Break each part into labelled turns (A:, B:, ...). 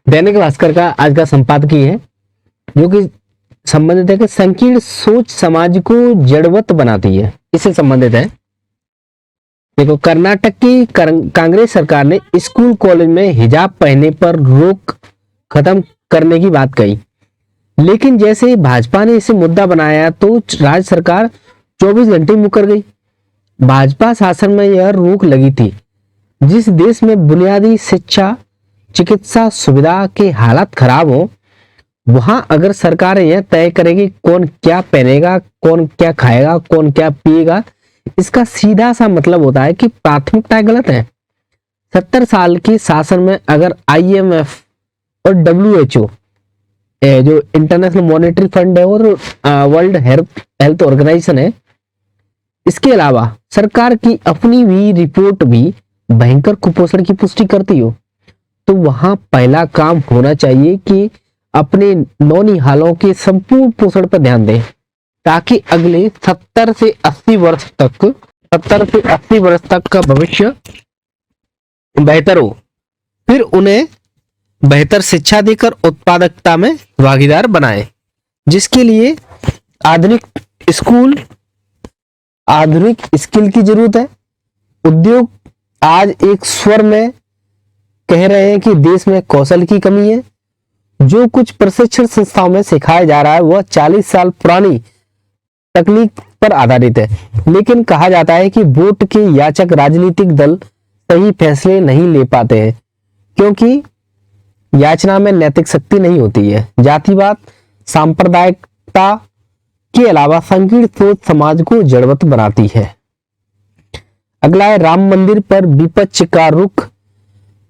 A: दैनिक भास्कर का आज का संपादकीय है जो कि संबंधित है कि संकीर्ण सोच समाज को जड़वत बनाती है, इससे संबंधित है। देखो, कर्नाटक की कांग्रेस सरकार ने स्कूल कॉलेज में हिजाब पहनने पर रोक खत्म करने की बात कही, लेकिन जैसे ही भाजपा ने इसे मुद्दा बनाया तो राज्य सरकार 24 घंटे मुकर गई। भाजपा शासन में यह रोक लगी थी। जिस देश में बुनियादी शिक्षा चिकित्सा सुविधा के हालात खराब हो, वहां अगर सरकार यह तय करेगी कौन क्या पहनेगा, कौन क्या खाएगा, कौन क्या पिएगा, इसका सीधा सा मतलब होता है कि प्राथमिकताएं गलत है। 70 साल के शासन में अगर IMF और WHO जो इंटरनेशनल मॉनेटरी फंड है और वर्ल्ड हेल्थ ऑर्गेनाइजेशन है, इसके अलावा सरकार की अपनी भी रिपोर्ट भी भयंकर कुपोषण की पुष्टि करती हो, तो वहां पहला काम होना चाहिए कि अपने नौनिहालों के संपूर्ण पोषण पर ध्यान दें, ताकि अगले 70 से 80 वर्ष तक का भविष्य बेहतर हो। फिर उन्हें बेहतर शिक्षा देकर उत्पादकता में भागीदार बनाएं, जिसके लिए आधुनिक स्किल की जरूरत है। उद्योग आज एक स्वर में कह रहे हैं कि देश में कौशल की कमी है। जो कुछ प्रशिक्षण संस्थाओं में सिखाया जा रहा है वह 40 साल पुरानी तकनीक पर आधारित है, लेकिन कहा जाता है कि वोट के याचक राजनीतिक दल सही फैसले नहीं ले पाते हैं, क्योंकि याचना में नैतिक शक्ति नहीं होती है। जातिवाद, सांप्रदायिकता के अलावा संकीर्ण सोच समाज को जड़वत बनाती है। अगला है राम मंदिर पर विपक्ष का रुख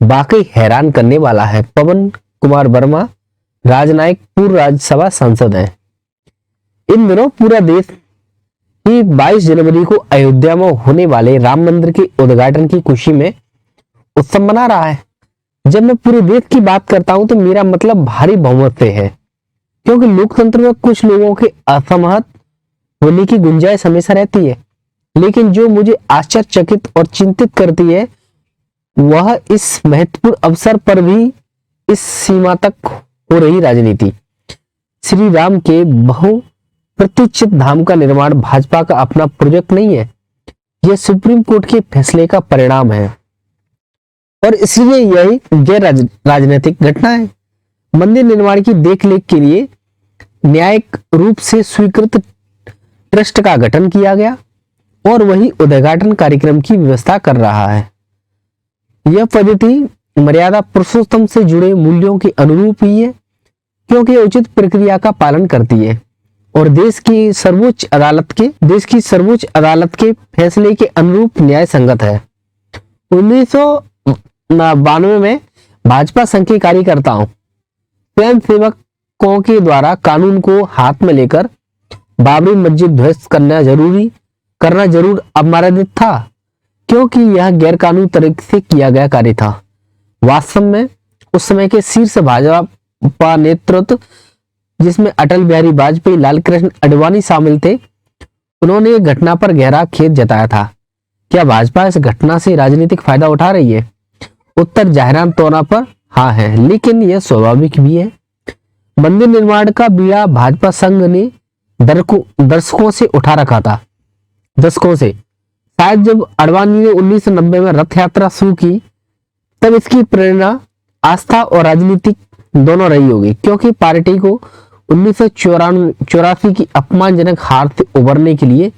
A: वाकई हैरान करने वाला है। पवन कुमार वर्मा राजनायक पूर्व राज्यसभा सांसद हैं। इन दिनों पूरा देश ही 22 जनवरी को अयोध्या में होने वाले राम मंदिर के उद्घाटन की खुशी में उत्सव मना रहा है। जब मैं पूरे देश की बात करता हूं तो मेरा मतलब भारी बहुमत से है, क्योंकि लोकतंत्र में कुछ लोगों के असहमत होने की गुंजाइश हमेशा रहती है, लेकिन जो मुझे आश्चर्यचकित और चिंतित करती है वह इस महत्वपूर्ण अवसर पर भी इस सीमा तक हो रही राजनीति। श्री राम के बहुप्रतीक्षित धाम का निर्माण भाजपा का अपना प्रोजेक्ट नहीं है, यह सुप्रीम कोर्ट के फैसले का परिणाम है और इसलिए यही गैर राजनीतिक घटना है। मंदिर निर्माण की देखरेख के लिए न्यायिक रूप से स्वीकृत ट्रस्ट का गठन किया गया और वही उद्घाटन कार्यक्रम की व्यवस्था कर रहा है। यह पद्धति मर्यादा पुरुषोत्तम से जुड़े मूल्यों के अनुरूप ही है, क्योंकि उचित प्रक्रिया का पालन करती है और देश की सर्वोच्च अदालत के फैसले के अनुरूप न्याय संगत है। 1992 में भाजपा संघ के कार्यकर्ताओं स्वयं सेवकों के द्वारा कानून को हाथ में लेकर बाबरी मस्जिद ध्वस्त करना जरूर अमर्यादित था, क्योंकि यह गैर कानूनी तरीके से किया गया कार्य था। वास्तव में उस समय के शीर्ष भाजपा नेतृत्व, जिसमें अटल बिहारी वाजपेयी, लाल कृष्ण आडवाणी शामिल थे, उन्होंने एक घटना पर गहरा खेद जताया था। क्या भाजपा इस घटना से राजनीतिक फायदा उठा रही है? उत्तर जाहिरान तौर पर हाँ है, लेकिन यह स्वाभाविक भी है। मंदिर निर्माण का बीड़ा भाजपा संघ ने दशकों से उठा रखा था। शायद जब आडवाणी ने 1990 में रथ यात्रा शुरू की तब इसकी प्रेरणा आस्था और राजनीतिक दोनों रही होगी, क्योंकि पार्टी को 1984 की अपमानजनक हार से उबरने के लिए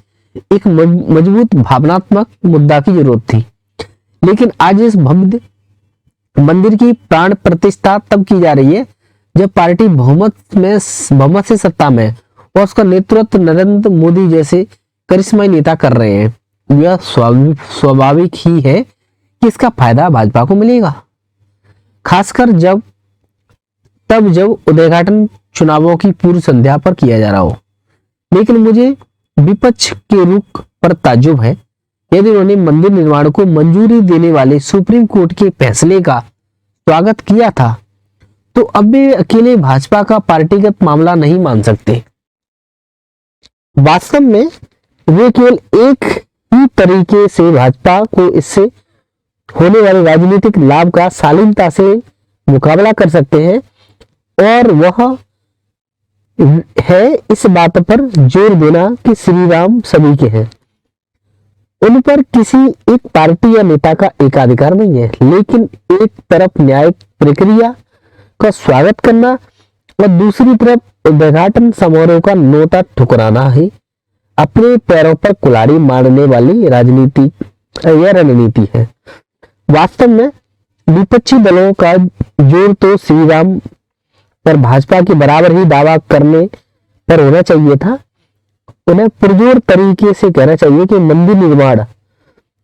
A: एक मजबूत भावनात्मक मुद्दा की जरूरत थी। लेकिन आज इस भव्य मंदिर की प्राण प्रतिष्ठा तब की जा रही है जब पार्टी बहुमत से सत्ता में और उसका नेतृत्व नरेंद्र मोदी जैसे करिश्माई नेता कर रहे हैं। यह स्वाभाविक ही है कि इसका फायदा भाजपा को मिलेगा, खासकर जब उद्घाटन चुनावों की पूर्व संध्या पर किया जा रहा हो। लेकिन मुझे विपक्ष के रुख पर ताज्जुब है। यदि उन्होंने मंदिर निर्माण को मंजूरी देने वाले सुप्रीम कोर्ट के फैसले का स्वागत किया था, तो अब वे अकेले भाजपा का पार्टीगत मामला नहीं मान सकते। वास्तव में वे केवल एक ही तरीके से भाजपा को इससे होने वाले राजनीतिक लाभ का शालीनता से मुकाबला कर सकते हैं, और वह है इस बात पर जोर देना कि श्री राम सभी के हैं। उन पर किसी एक पार्टी या नेता का एकाधिकार नहीं है, लेकिन एक तरफ न्यायिक प्रक्रिया का स्वागत करना और दूसरी तरफ उद्घाटन समारोह का नोटा ठुकराना ही अपने पैरों पर कुल्हाड़ी मारने वाली राजनीति या रणनीति है। वास्तव में विपक्षी दलों का जोर तो श्री राम पर भाजपा के बराबर ही दावा करने पर होना चाहिए था। उन्हें पुरजोर तरीके से कहना चाहिए कि मंदिर निर्माण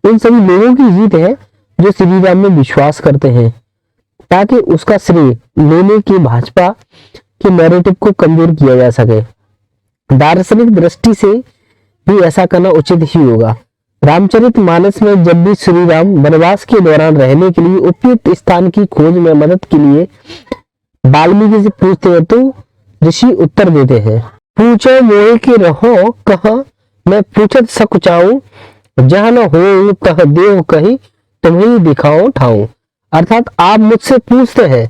A: उन सभी लोगों की जीत है जो श्री राम में विश्वास करते हैं, ताकि उसका श्रेय लेने की भाजपा के नैरेटिव को कमजोर किया जा सके। दार्शनिक दृष्टि से भी ऐसा करना उचित ही होगा। रामचरितमानस में जब भी श्री राम वनवास के दौरान रहने के लिए उपयुक्त स्थान की खोज में मदद के लिए वाल्मीकि से पूछते हैं तो ऋषि उत्तर देते हैं, पूछो मोहे के रहो कहाँ, मैं पूछत सकुचाऊं, जहां न हो तह देव कहीं, तुम्हें दिखाओ ठाऊं। अर्थात आप मुझसे पूछते हैं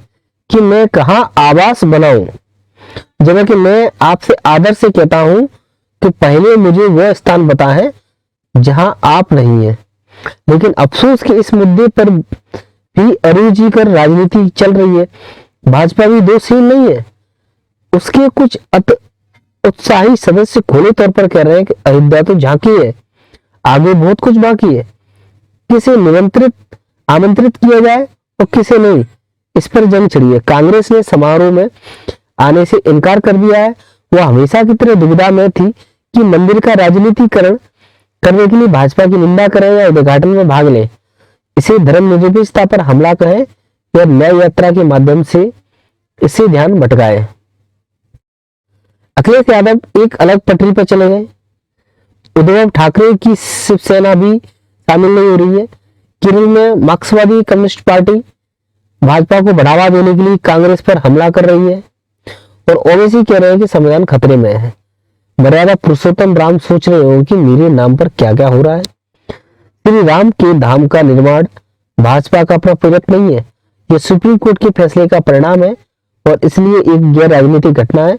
A: कि मैं कहाँ आवास बनाऊं, जबकि मैं आपसे आदर से कहता हूं कि पहले मुझे वह स्थान बता है जहां आप नहीं है। लेकिन अफसोस कि इस मुद्दे पर भी अरुचि कर राजनीति चल रही है। भाजपा भी दोषहीन नहीं है। उसके कुछ उत्साही सदस्य खुले तौर पर कह रहे हैं कि अयोध्या तो झांकी है, आगे बहुत कुछ बाकी है। किसे आमंत्रित किया जाए और किसे नहीं, इस पर जंग छिड़ी है। कांग्रेस ने समारोह में आने से इनकार कर दिया है। वह हमेशा की तरह दुविधा में थी कि मंदिर का राजनीतिकरण करने के लिए भाजपा की निंदा करें या उद्घाटन में भाग लें, इसे धर्मनिरपेक्षता पर हमला कहें या न्याय यात्रा के माध्यम से इससे ध्यान भटकाए। अखिलेश यादव एक अलग पटरी पर चले गए। उद्धव ठाकरे की शिवसेना भी शामिल नहीं हो रही है। केरल में मार्क्सवादी कम्युनिस्ट पार्टी भाजपा को बढ़ावा देने के लिए कांग्रेस पर हमला कर रही है, और ओवैसी कह रहे हैं कि संविधान खतरे में है। मर्यादा पुरुषोत्तम राम सोच रहे हो कि मेरे नाम पर क्या क्या हो रहा है। श्री राम के धाम का निर्माण भाजपा का अपना प्रोजेक्ट नहीं है, यह सुप्रीम कोर्ट के फैसले का परिणाम है और इसलिए एक गैर राजनीतिक घटना है।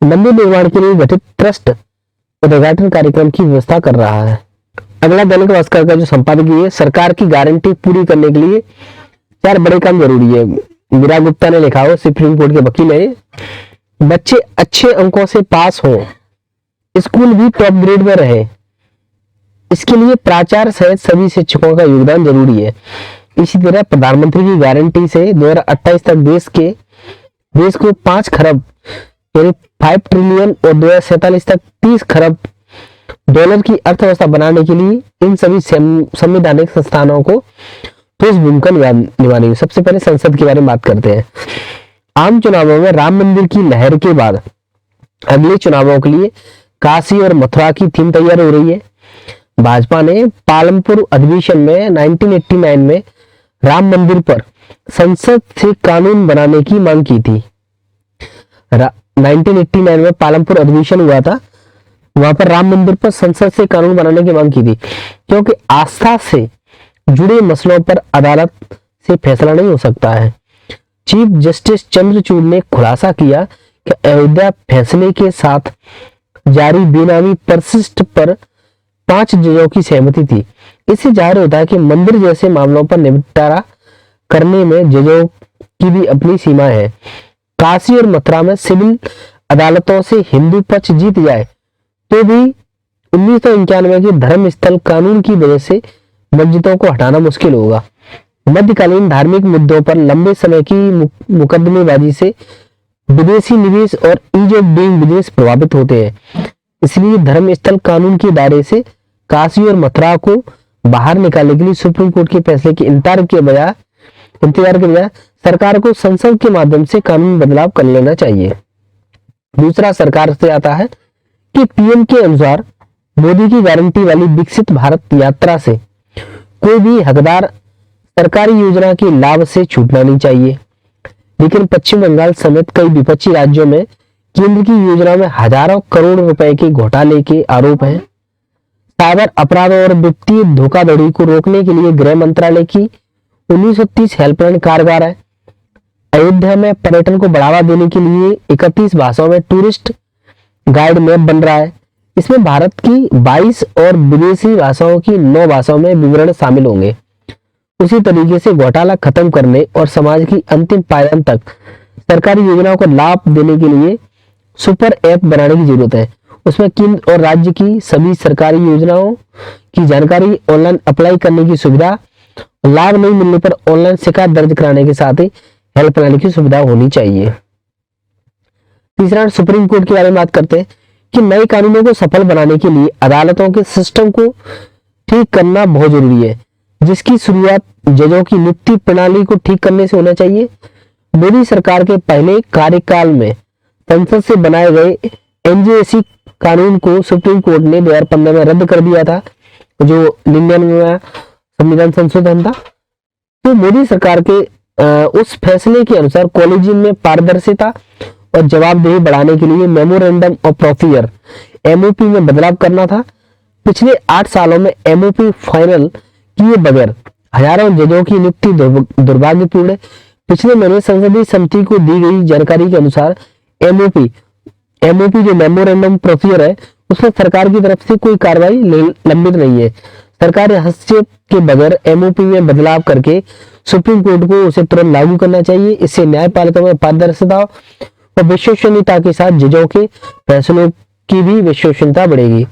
A: मंदिर निर्माण के लिए गठित ट्रस्ट उद्घाटन कार्यक्रम की व्यवस्था कर रहा है। अगला दैनिक भास्कर का जो संपादकीय है, सरकार की गारंटी पूरी करने के लिए 4 बड़े काम जरूरी है। मीरा गुप्ता ने लिखा हो, सुप्रीम कोर्ट के वकील है। बच्चे अच्छे अंकों से पास हो, स्कूल भी टॉप ग्रेड में रहे, इसके लिए प्राचार्य सहित सभी शिक्षकों का योगदान जरूरी है। इसी तरह प्रधानमंत्री की गारंटी से 2028 तक देश को 5 खरब यानी 5 ट्रिलियन और 2047 तक 30 खरब डॉलर की अर्थव्यवस्था बनाने के लिए इन सभी संवैधानिक संस्थानों को ठोस भूमिका निभानी है। सबसे पहले संसद के बारे में बात करते हैं। आम चुनावों में राम मंदिर की लहर के बाद अगले चुनावों के लिए काशी और मथुरा की थीम तैयार हो रही है। भाजपा ने पालमपुर अधिवेशन में 1989 में राम मंदिर पर संसद से कानून बनाने की मांग की थी। 1989 में पालमपुर अधिवेशन हुआ था, वहां पर राम मंदिर पर संसद से कानून बनाने की मांग की थी, क्योंकि आस्था से जुड़े मसलों पर अदालत से फैसला नहीं हो सकता है। चीफ जस्टिस चंद्रचूड़ ने खुलासा किया कि अयोध्या फैसले के साथ जारी बेनामी परसिस्ट पर 5 जजों की सहमति थी। इससे जाहिर होता है कि मंदिर जैसे मामलों पर निपटारा करने में जजों की भी अपनी सीमा है। काशी और मथुरा में सिविल अदालतों से हिंदू पक्ष जीत जाए तो भी 1991 के धर्म स्थल कानून की वजह से मस्जिदों को हटाना मुश्किल होगा। मध्यकालीन धार्मिक मुद्दों पर लंबे समय की मुकदमेबाजी से विदेशी निवेश और ईज ऑफ डूइंग बिजनेस प्रभावित होते हैं। इसलिए धर्म स्थल कानून के दायरे से काशी और मथुरा को बाहर निकालने के लिए सुप्रीम कोर्ट के फैसले के इंतजार के बजाय सरकार को संसद के माध्यम से कानून बदलाव कर लेना चाहिए। दूसरा सरकार से आता है कि पीएम के अनुसार मोदी की गारंटी वाली विकसित भारत यात्रा से कोई भी हकदार सरकारी योजना के लाभ से छूटना नहीं चाहिए। लेकिन पश्चिम बंगाल समेत कई विपक्षी राज्यों में केंद्र की योजना में हजारों करोड़ रुपए के घोटाले के आरोप हैं। साइबर अपराध और वित्तीय धोखाधड़ी को रोकने के लिए गृह मंत्रालय की 1930 हेल्पलाइन कारगर है। अयोध्या में पर्यटन को बढ़ावा देने के लिए 31 भाषाओं में टूरिस्ट गाइड मैप बन रहा है। इसमें भारत की 22 और विदेशी भाषाओं की 9 भाषाओं में विवरण शामिल होंगे। उसी तरीके से घोटाला खत्म करने और समाज की अंतिम पायदान तक सरकारी योजनाओं को लाभ देने के लिए सुपर ऐप बनाने की जरूरत है। उसमें केंद्र और राज्य की सभी सरकारी योजनाओं की जानकारी, ऑनलाइन अप्लाई करने की सुविधा, लाभ नहीं मिलने पर ऑनलाइन शिकायत दर्ज कराने के साथ ही हेल्पलाइन की सुविधा होनी चाहिए। तीसरा, सुप्रीम कोर्ट के बारे में बात करते हैं कि नए कानूनों को सफल बनाने के लिए अदालतों के सिस्टम को ठीक करना बहुत जरूरी है, जिसकी शुरुआत जजों की नियुक्ति प्रणाली को ठीक करने से होना चाहिए। मोदी सरकार के पहले कार्यकाल में संसद से बनाए गए एनजेसी कानून को सुप्रीम कोर्ट ने 2015 में रद्द कर दिया था, जो 99वां संविधान संशोधन था। तो मोदी सरकार के उस फैसले के अनुसार कॉलेजियम में पारदर्शिता और जवाबदेही बढ़ाने के लिए मेमोरेंडम ऑफ प्रोसीजर एमओपी में बदलाव करना था। पिछले 8 सालों में एमओपी फाइनल किए बगैर हजारों जजों की नियुक्ति दुर्भाग्यपूर्ण है। पिछले महीने संसदीय समिति को दी गई जानकारी के अनुसार एमओपी जो मेमोरेंडम प्रोसीजर है, उसमें सरकार की तरफ से कोई कार्रवाई लंबित नहीं है। सरकार ने हस्तक्षेप के बगैर एमओपी में बदलाव करके सुप्रीम कोर्ट को उसे तुरंत लागू करना चाहिए। इससे न्यायपालिका में पारदर्शिता और विश्वसनीयता के साथ जजों के फैसलों की भी विश्वसनीयता बढ़ेगी।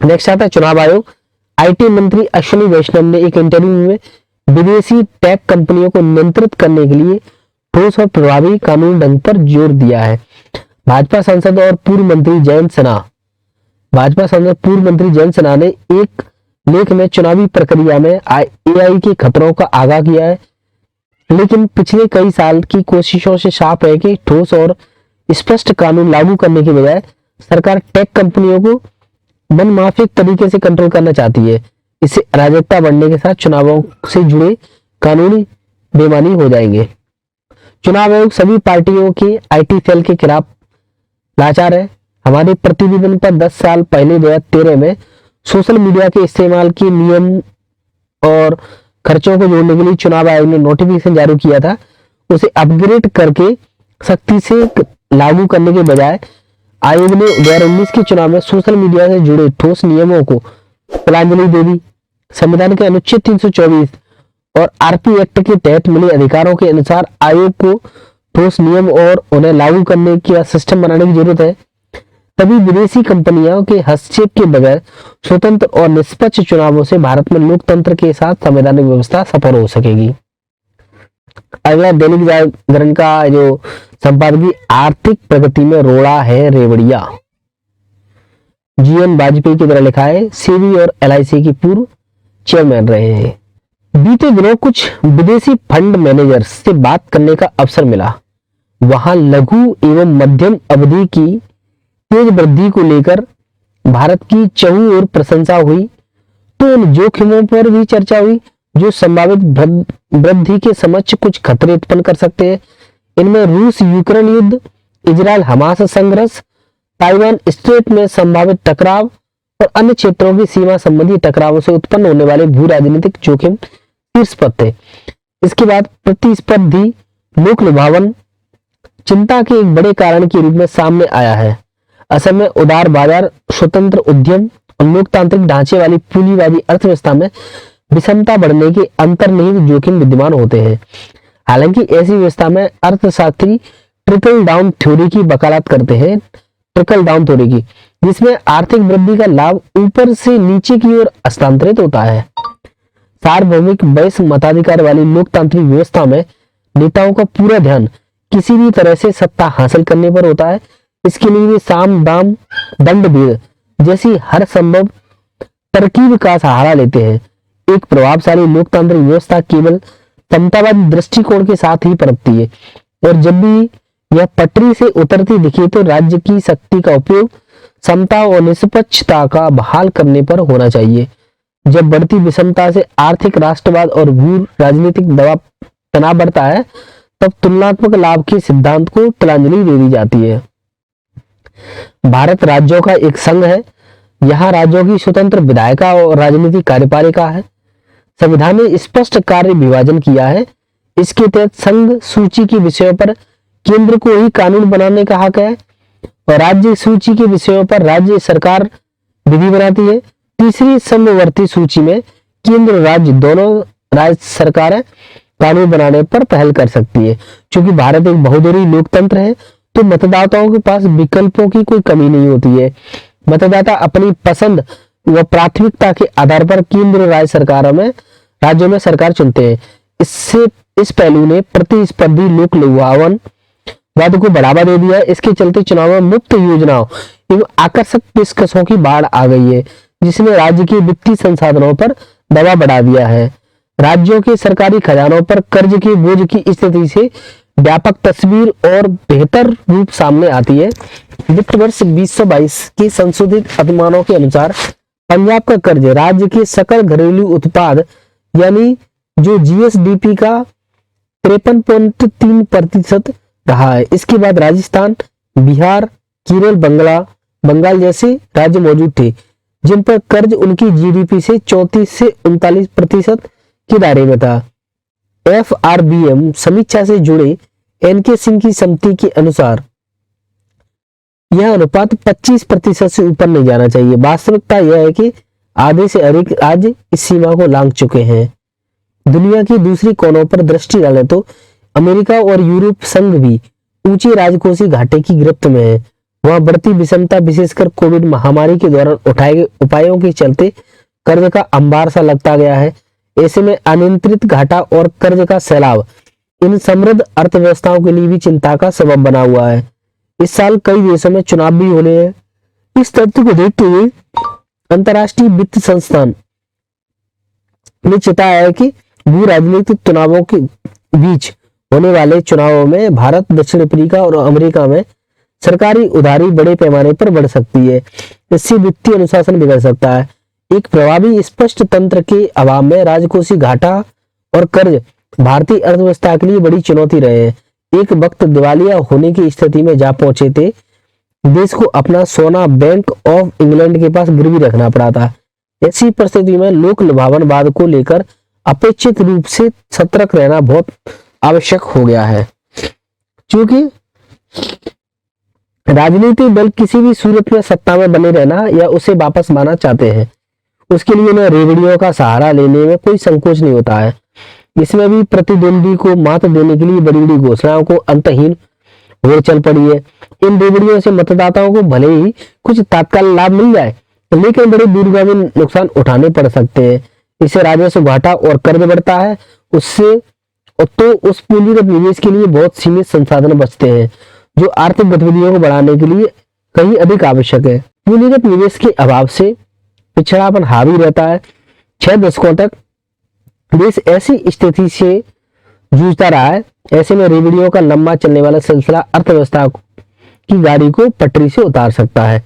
A: नेक्स्ट आता है चुनाव आयोग। आईटी मंत्री अश्विनी वैष्णव ने एक इंटरव्यू में विदेशी टेक कंपनियों को नियंत्रित करने के लिए ठोस और प्रभावी कानूनी ढंग पर जोर दिया है। भाजपा सांसद और पूर्व मंत्री जयंत सिन्हा ने एक लेख में चुनावी प्रक्रिया में एआई के खतरों का आगाह किया है, लेकिन पिछले कई साल की कोशिशों से साफ है कि ठोस और स्पष्ट कानून लागू करने के बजाय सरकार टेक कंपनियों को मनमाफिक तरीके से कंट्रोल करना चाहती है। इससे अराजकता बढ़ने के साथ चुनावों से जुड़े कानूनी बेईमानी हो जाएंगे। चुनाव आयोग सभी पार्टियों के आईटी सेल के खिलाफ लाचार है। हमारे प्रतिवेदन पर 10 साल पहले 2013 में सोशल मीडिया के इस्तेमाल के नियम और खर्चों को जोड़ने के लिए चुनाव आयोग ने नोटिफिकेशन जारी किया था। उसे अपग्रेड करके सख्ती से लागू करने के बजाय आयोग ने 2019 के चुनाव में सोशल मीडिया से जुड़े ठोस नियमों को तिलांजलि दे दी। संविधान के अनुच्छेद 324 और आरपी एक्ट के तहत मिले अधिकारों के अनुसार आयोग को ठोस नियम और उन्हें लागू करने का सिस्टम बनाने की जरूरत है। तभी विदेशी कंपनियों के हस्तक्षेप के बगैर स्वतंत्र और निष्पक्ष चुनावों से भारत में लोकतंत्र के साथ संवैधानिक व्यवस्था सफल हो सकेगी। अगला दैनिक जागरण का जो संपादकीय आर्थिक प्रगति में रोड़ा है रेवड़िया। जीएन वाजपेयी की तरह लिखा है, सेबी और एलआईसी की पूर्व चेयरमैन रहे हैं। बीते दिनों कुछ विदेशी फंड मैनेजर्स से बात करने का अवसर मिला। वहां लघु एवं मध्यम अवधि की तेज वृद्धि को लेकर भारत की चहुं ओर प्रशंसा हुई, तो उन जोखिमों पर भी चर्चा हुई जो संभावित वृद्धि के समक्ष कुछ खतरे उत्पन्न कर सकते हैं। इनमें रूस यूक्रेन युद्ध, इजराइल हमास संघर्ष, ताइवान स्ट्रेट में संभावित टकराव और अन्य क्षेत्रों की सीमा संबंधी टकरावों से उत्पन्न होने वाले भू राजनीतिक जोखिम शीर्ष पर थे। इसके बाद प्रतिस्पर्धी लोक लुभावन चिंता के एक बड़े कारण के रूप में सामने आया है। असल में उदार बाजार, स्वतंत्र उद्यम और लोकतांत्रिक ढांचे वाली पूंजीवादी अर्थव्यवस्था में विषमता बढ़ने के अंतर्निहित जोखिम विद्यमान होते हैं। हालांकि ऐसी व्यवस्था में अर्थशास्त्री ट्रिकल डाउन थ्योरी की वकालत करते हैं, जिसमें आर्थिक वृद्धि का लाभ ऊपर से नीचे की ओर हस्तांतरित होता है। सार्वभौमिक वैश्य मताधिकार वाली लोकतांत्रिक व्यवस्था में नेताओं का पूरा ध्यान किसी भी तरह से सत्ता हासिल करने पर होता है। इसके लिए वे साम दाम दंड भेद जैसी हर संभव तरकीब का सहारा लेते हैं। एक प्रभावशाली लोकतांत्रिक व्यवस्था केवल समतावादी दृष्टिकोण के साथ ही पनपती है, और जब भी यह पटरी से उतरती दिखे तो राज्य की शक्ति का उपयोग समता और निष्पक्षता का बहाल करने पर होना चाहिए। जब बढ़ती विषमता से आर्थिक राष्ट्रवाद और भू राजनीतिक तनाव बढ़ता है, तब तुलनात्मक लाभ के सिद्धांत को तिलांजलि दे दी जाती है। भारत राज्यों का एक संघ है। यहाँ राज्यों की स्वतंत्र विधायिका और राजनीतिक कार्यपालिका है। संविधान ने स्पष्ट कार्य विभाजन किया है। इसके तहत संघ सूची के विषयों पर केंद्र को ही कानून बनाने का हक है और राज्य सूची के विषयों पर राज्य सरकार विधि बनाती है। तीसरी समवर्ती सूची में केंद्र और राज्य दोनों राज्य सरकारें कानून बनाने पर पहल कर सकती है। क्योंकि भारत एक बहुदलीय लोकतंत्र है तो मतदाताओं के पास विकल्पों की कोई कमी नहीं होती है। मतदाता अपनी पसंद व प्राथमिकता के आधार पर केंद्र और राज्यों में सरकार चुनते हैं। इस पहलू ने प्रतिस्पर्धी लोक लुभावन वाद को बढ़ावा दे दिया है। इसके चलते चुनाव में मुफ्त योजनाओं एवं आकर्षक पेशकशों की बाढ़ आ गई है, जिसने राज्य के वित्तीय संसाधनों पर दबाव बढ़ा दिया है। राज्यों के सरकारी खजानों पर कर्ज के बोझ की स्थिति से व्यापक तस्वीर और बेहतर रूप सामने आती है। वित्त वर्ष 2022 के संशोधित अनुमानों के अनुसार पंजाब का कर्ज राज्य के सकल घरेलू उत्पाद यानी जो जीएसडीपी का 53.3% रहा है। इसके बाद राजस्थान, बिहार, केरल, बंगाल जैसे राज्य मौजूद थे जिन पर कर्ज उनकी जीडीपी से 34 से 39% के दायरे में था। एफआरबीएम समीक्षा से जुड़े एनके सिंह की समिति के अनुसार यह अनुपात 25% से ऊपर नहीं जाना चाहिए। वास्तविकता यह है कि आधे से अधिक राज्य इस सीमा को लांघ चुके हैं। दुनिया की दूसरी कोनों पर दृष्टि डालें तो अमेरिका और यूरोप संघ भी ऊंचे राजकोषीय घाटे की गिरफ्त में है। वहां बढ़ती विषमता विशेषकर कोविड महामारी के दौरान उठाए गए उपायों के चलते कर्ज का अंबार सा लगता गया है। ऐसे में अनियंत्रित घाटा और कर्ज का सैलाब इन समृद्ध अर्थव्यवस्थाओं के लिए भी चिंता का सबब बना हुआ है। इस साल कई देशों में चुनाव भी होने हैं। इस तथ्य को देखते हुए अंतर्राष्ट्रीय वित्त संस्थान ने चेताया है कि भू राजनीतिक चुनावों के बीच होने वाले चुनावों में भारत, दक्षिण अफ्रीका और अमेरिका में सरकारी उधारी बड़े पैमाने पर बढ़ सकती है। इससे वित्तीय अनुशासन बिगड़ सकता है। एक प्रभावी स्पष्ट तंत्र के अभाव में राजकोषीय घाटा और कर्ज भारतीय अर्थव्यवस्था के लिए बड़ी चुनौती रहे हैं। एक वक्त दिवालिया होने की स्थिति में जा पहुंचे थे। देश को अपना सोना बैंक ऑफ इंग्लैंड के पास गिरवी रखना पड़ा था। ऐसी परिस्थिति में लोक लुभावनवाद को लेकर अपेक्षित रूप से सतर्क रहना बहुत आवश्यक हो गया है। क्योंकि राजनीतिक दल किसी भी सूरत में सत्ता में बने रहना या उसे वापस पाना चाहते हैं, उसके लिए उन्हें रेवड़ियों का सहारा लेने में कोई संकोच नहीं होता है। इसमें भी प्रतिद्वंदी को मात देने के लिए बड़ी बड़ी घोषणाओं को अंतहीन होड़ चल पड़ी है। इन रेवड़ियों से मतदाताओं को भले ही कुछ तात्कालिक लाभ मिल जाए, लेकिन बड़े दूरगामी नुकसान उठाने पड़ सकते हैं। इससे राजस्व घाटा और कर्ज बढ़ता है। उससे तो उस पूंजीगत निवेश के लिए बहुत सीमित संसाधन बचते हैं जो आर्थिक गतिविधियों को बढ़ाने के लिए कहीं अधिक आवश्यक है। पूंजीगत निवेश के अभाव से पिछड़ापन हावी रहता है। 6 दशकों तक देश ऐसी स्थिति से जूझता रहा है। ऐसे में रेवड़ियों का लंबा चलने वाला सिलसिला अर्थव्यवस्था की गाड़ी को पटरी से उतार सकता है।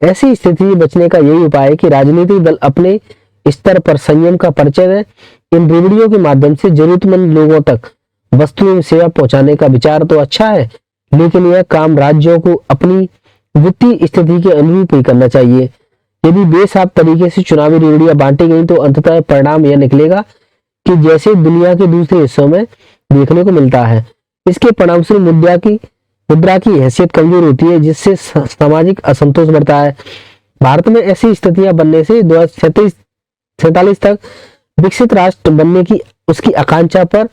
A: ऐसी स्थिति से बचने का यही उपाय है कि राजनीतिक दल अपने स्तर पर संयम का परिचय दें। इन रेवड़ियों के माध्यम से जरूरतमंद लोगों तक वस्तुएं एवं सेवा पहुंचाने का विचार तो अच्छा है, लेकिन यह काम राज्यों को अपनी वित्तीय स्थिति के अनुरूप ही करना चाहिए। यदि बेसाफ तरीके से चुनावी रेवड़ियां बांटी गई तो अंततः परिणाम यह निकलेगा कि जैसे दुनिया के दूसरे हिस्सों में देखने को मिलता है। इसके परिणामस्वरूप मुद्रा की हैसियत कमजोर होती है, जिससे सामाजिक असंतोष बढ़ता है। भारत में ऐसी स्थितियां बनने से 2047 तक विकसित राष्ट्र बनने की उसकी आकांक्षा पर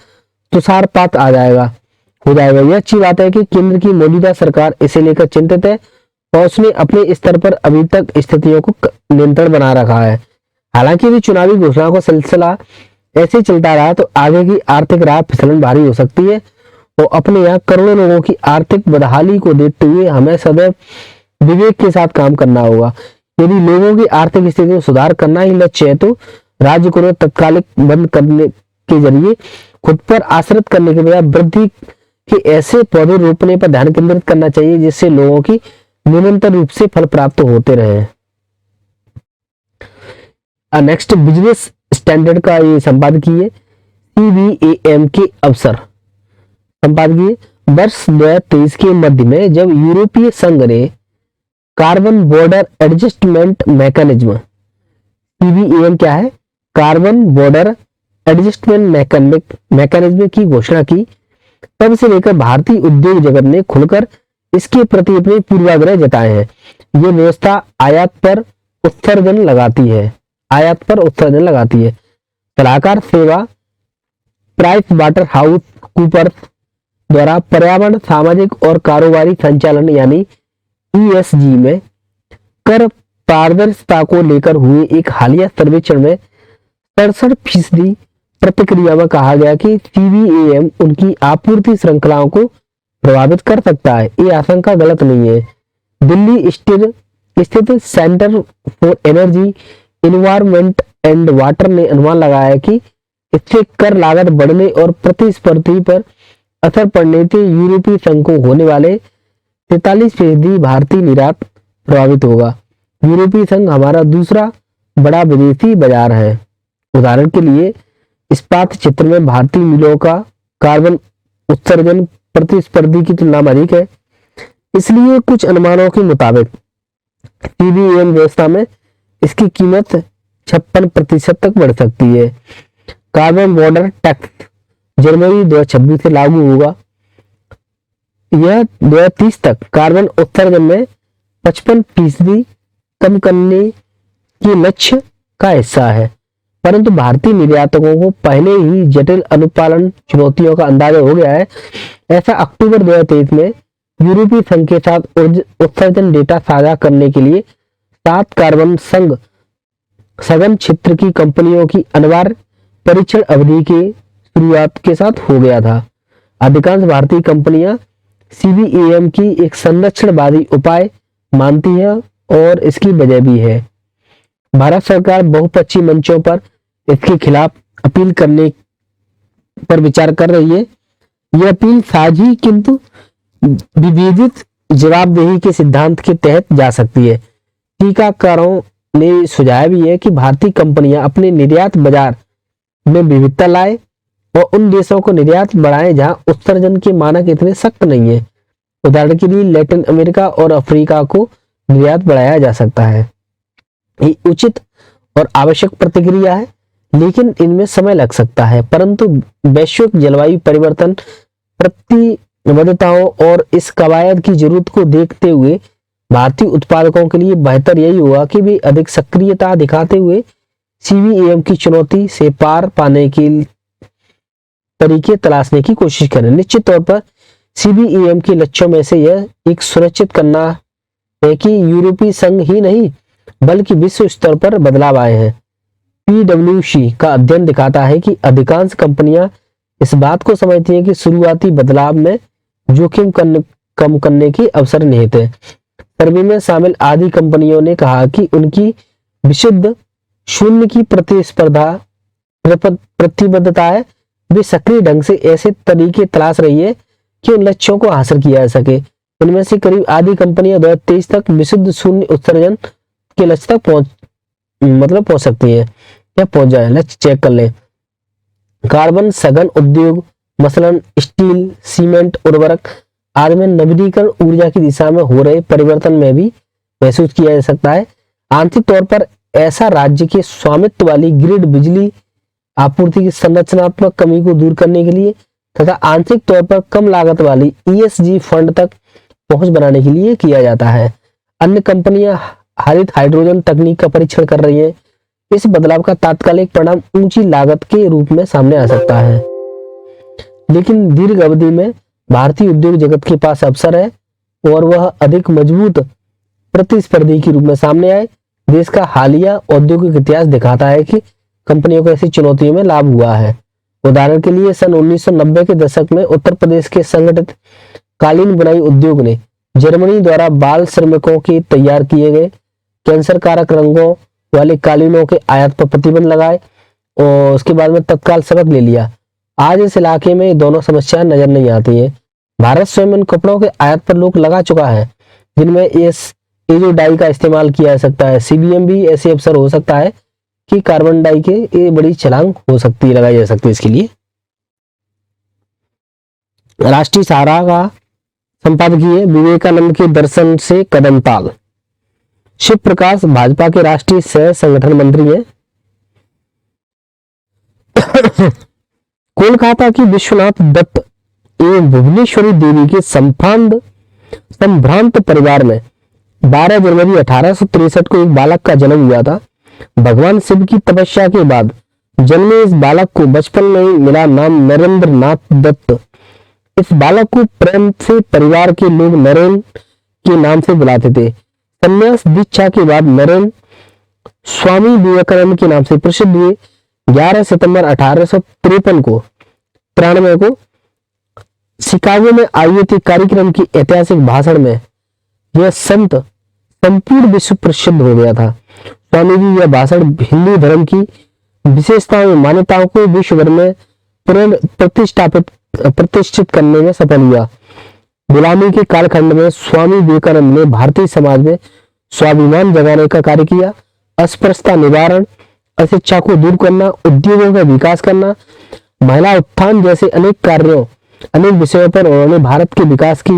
A: तुषारपात हो जाएगा। यह अच्छी बात है कि केंद्र की मौजूदा सरकार इसे लेकर चिंतित है और उसने अपने स्तर पर अभी तक स्थितियों को नियंत्रण बना रखा है। हालांकि यदि चुनावी घोषणाओं का सिलसिला ऐसे चलता रहा तो आगे की आर्थिक राह फिसलन भारी हो सकती है और अपने यहाँ करोड़ों लोगों की आर्थिक बदहाली को देखते हुए हमें सदैव विवेक के साथ काम करना होगा। यदि लोगों की आर्थिक स्थिति में सुधार करना ही लक्ष्य है तो राज्य को तत्कालिक बंद करने के जरिए खुद पर आश्रित करने के बजाय वृद्धि के ऐसे पौधे रोपने पर ध्यान केंद्रित करना चाहिए जिससे लोगों की निरंतर रूप से फल प्राप्त होते रहे। नेक्स्ट बिजनेस स्टैंडर्ड का ये संपादकीय CBAM के अवसर संपादकीय वर्ष 2023 के मध्य में जब यूरोपीय संघ ने carbon border adjustment mechanism CBAM क्या है? कार्बन बॉर्डर एडजस्टमेंट मैकेनिज्म की घोषणा की, तब से लेकर भारतीय उद्योग जगत ने खुलकर इसके प्रति अपने पूर्वाग्रह जताए हैं। ये व्यवस्था आयात पर उत्सर्जन लगाती है। सलाहकार सेवा प्राइस वाटर हाउस कूपर्स द्वारा पर्यावरण, सामाजिक और कारोबारी संचालन यानी ESG में कर पारदर्शिता को लेकर हुए एक हालिया सर्वेक्षण में 67% प्रतिक्रिया में कहा गया कि CBAM उनकी आपूर्ति श्रृंखलाओं को प्रभावित कर सकता है। ये आशंका गलत नहीं है। दिल्ली स्थित centre for energy, environment and water ने अनुमान लगाया कि इससे कर लागत बढ़ने और प्रतिस्पर्धी पर असर पड़ने से यूरोपीय संघ को होने वाले 43% भारतीय निर्यात प्रभावित होगा। यूरोपीय संघ हमारा दूसरा बड़ा विदेशी बाजार है। उदाहरण के लिए इस्पात क्षेत्र में भारतीय मिलों का कार्बन उत्सर्जन प्रतिस्पर्धी की तुलना में अधिक है। इसलिए कुछ अनुमानों के मुताबिक CBAM व्यवस्था में इसकी कीमत 56% तक बढ़ सकती है। कार्बन बॉर्डर टैक्स जनवरी 2026 से लागू होगा। यह 2030 तक कार्बन उत्सर्जन में 55% कम करने के लक्ष्य का हिस्सा है, परंतु भारतीय निर्यातकों को पहले ही जटिल अनुपालन चुनौतियों का अंदाजा हो गया है। ऐसा अक्टूबर 2023 में यूरोपीय संघ के साथ उत्सर्जन डेटा साझा करने के लिए 7 कार्बन संघ सघन क्षेत्र की कंपनियों की अनिवार्य परीक्षण अवधि के शुरुआत के साथ हो गया था। अधिकांश भारतीय कंपनियां CBAM की एक संरक्षणवादी उपाय मानती है और इसकी वजह भी है। भारत सरकार बहुपक्षीय मंचों पर इसके खिलाफ अपील करने पर विचार कर रही है। यह अपील साझी किंतु विभेदित जवाबदेही के सिद्धांत के तहत जा सकती है। टीकाकारों ने सुझाया भी है कि भारतीय कंपनियां अपने निर्यात बाजार में विविधता लाए और उन देशों को निर्यात बढ़ाएं जहां उत्सर्जन के मानक इतने सख्त नहीं है। उदाहरण के लिए लैटिन अमेरिका और अफ्रीका को निर्यात बढ़ाया जा सकता है। ये उचित और आवश्यक प्रतिक्रिया है, लेकिन इनमें समय लग सकता है। परंतु वैश्विक जलवायु परिवर्तन, प्रतिबद्धताओं और इस कवायद की जरूरत को देखते हुए भारतीय उत्पादकों के लिए बेहतर यही होगा कि वे अधिक सक्रियता दिखाते हुए CBAM की चुनौती से पार पाने के तरीके तलाशने की कोशिश करें। निश्चित तौर पर CBAM के लक्ष्यों में से यह एक सुनिश्चित करना है कि यूरोपीय संघ ही नहीं बल्कि विश्व स्तर पर बदलाव आए हैं। PwC का अध्ययन दिखाता है कि अधिकांश कंपनियां इस बात को समझती हैं कि शुरुआती बदलाव में जोखिम कम करने के अवसर निहित है। सर्वे में शामिल आधी कंपनियों ने कहा कि उनकी विशुद्ध शून्य की प्रतिबद्धता है। वे सक्रिय ढंग से ऐसे तरीके तलाश रही है कि उन लक्ष्यों को हासिल किया जा सके। इनमें से करीब आधी कंपनियां 2023 तक विशुद्ध शून्य उत्सर्जन के लक्ष्य तक पहुंच सकती है या पहुंच जाए। लक्ष्य चेक कर लें। कार्बन सघन उद्योग मसलन स्टील, सीमेंट, उर्वरक आदि में नवीनीकरण ऊर्जा की दिशा में हो रहे परिवर्तन में भी महसूस किया जा सकता है। आंतरिक तौर पर ऐसा राज्य के स्वामित्व वाली ग्रिड बिजली आपूर्ति की संरचनात्मक कमी को दूर करने के लिए तथा आंतरिक तौर पर कम लागत वाली ESG फंड तक पहुंच बनाने के लिए किया जाता है। अन्य कंपनियां हरित हाइड्रोजन तकनीक का परीक्षण कर रही हैं। इस बदलाव का तात्कालिक परिणाम ऊंची लागत के रूप में सामने आ सकता है, लेकिन दीर्घ अवधि में भारतीय उद्योग जगत के पास अवसर है और वह अधिक मजबूत प्रतिस्पर्धी के रूप में सामने आए। देश का हालिया औद्योगिक इतिहास दिखाता है कि कंपनियों को ऐसी चुनौतियों में लाभ हुआ है। उदाहरण के लिए सन 1990 के दशक में उत्तर प्रदेश के संगठित कालीन बुनाई उद्योग ने जर्मनी द्वारा बाल श्रमिकों के तैयार किए गए कैंसर कारक रंगों वाले कालीनों के आयात पर प्रतिबंध लगाए और उसके बाद में तत्काल सबक ले लिया। आज इस इलाके में दोनों समस्याएं नजर नहीं आती हैं। भारत स्वयं इन कपड़ों के आयात पर रोक लगा चुका है, जिनमें ये जो डाई का इस्तेमाल किया जा सकता है। CBAM भी ऐसे अवसर हो सकता है कि कार्बन डाई के ये बड़ी छलांग हो सकती है, लगाई जा सकती है। इसके लिए राष्ट्रीय सहारा का संपादकीय विवेकानंद के दर्शन से कदम ताल। शिव प्रकाश भाजपा के राष्ट्रीय सह संगठन मंत्री हैं। कोलकाता की विश्वनाथ दत्त एवं भुवनेश्वरी देवी के संभ्रांत परिवार में 12 जनवरी 1863 को एक बालक का जन्म हुआ था। भगवान शिव की तपस्या के बाद जन्मे इस बालक को बचपन में ही मिला नाम नरेंद्र नाथ दत्त। इस बालक को प्रेम से परिवार के लोग नरेन के नाम से बुलाते थे। संन्यास दीक्षा के बाद नरेन स्वामी विवेकानंद के नाम से प्रसिद्ध हुए। 11 सितंबर 1853 को शिकागो में आयोजित कार्यक्रम की ऐतिहासिक भाषण में यह संत संपूर्ण विश्व प्रसिद्ध हो गया था। स्वामी जी यह भाषण हिंदू धर्म की विशेषताओं और मान्यताओं को विश्व भर में प्रतिष्ठित करने में सफल हुआ। गुलामी के कालखंड में स्वामी विवेकानंद ने भारतीय समाज में स्वाभिमान जगाने का कार्य किया। अस्पृश्यता निवारण, अशिक्षा को दूर करना, उद्योगों का विकास करना, महिला उत्थान जैसे अनेक विषयों पर उन्होंने भारत के विकास की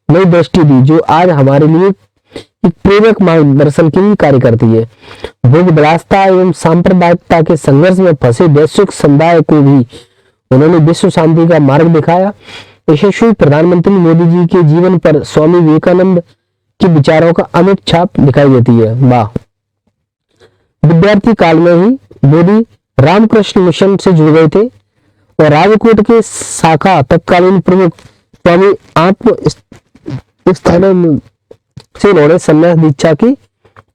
A: नई दृष्टि दी, जो आज हमारे लिए एक प्रेरक मार्गदर्शन के लिए कार्य करती है। भोग विलासिता एवं सांप्रदायिकता के संघर्ष में फंसे वैश्विक समुदाय को भी उन्होंने विश्व शांति का मार्ग दिखाया। यशस्वी प्रधानमंत्री मोदी जी के जीवन पर स्वामी विवेकानंद के विचारों का अमिट छाप दिखाई देती है। वाह। विद्यार्थी काल में ही मोदी रामकृष्ण मिशन से जुड़ गए थे और राजकोट के शाखा तत्कालीन प्रमुख स्वामी आत्मस्थानंद से उन्होंने संन्यास दीक्षा की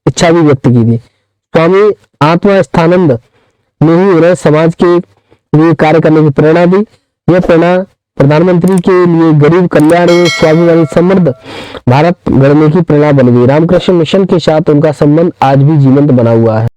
A: इच्छा भी व्यक्त की थी। स्वामी आत्मस्थानंद ने ही उन्हें समाज के लिए कार्य करने की प्रेरणा दी। यह प्रेरणा प्रधानमंत्री के लिए गरीब कल्याण एवं स्वाभिमानी समृद्ध भारत गढ़ने की प्रेरणा बन गई। रामकृष्ण मिशन के साथ उनका संबंध आज भी जीवंत बना हुआ है।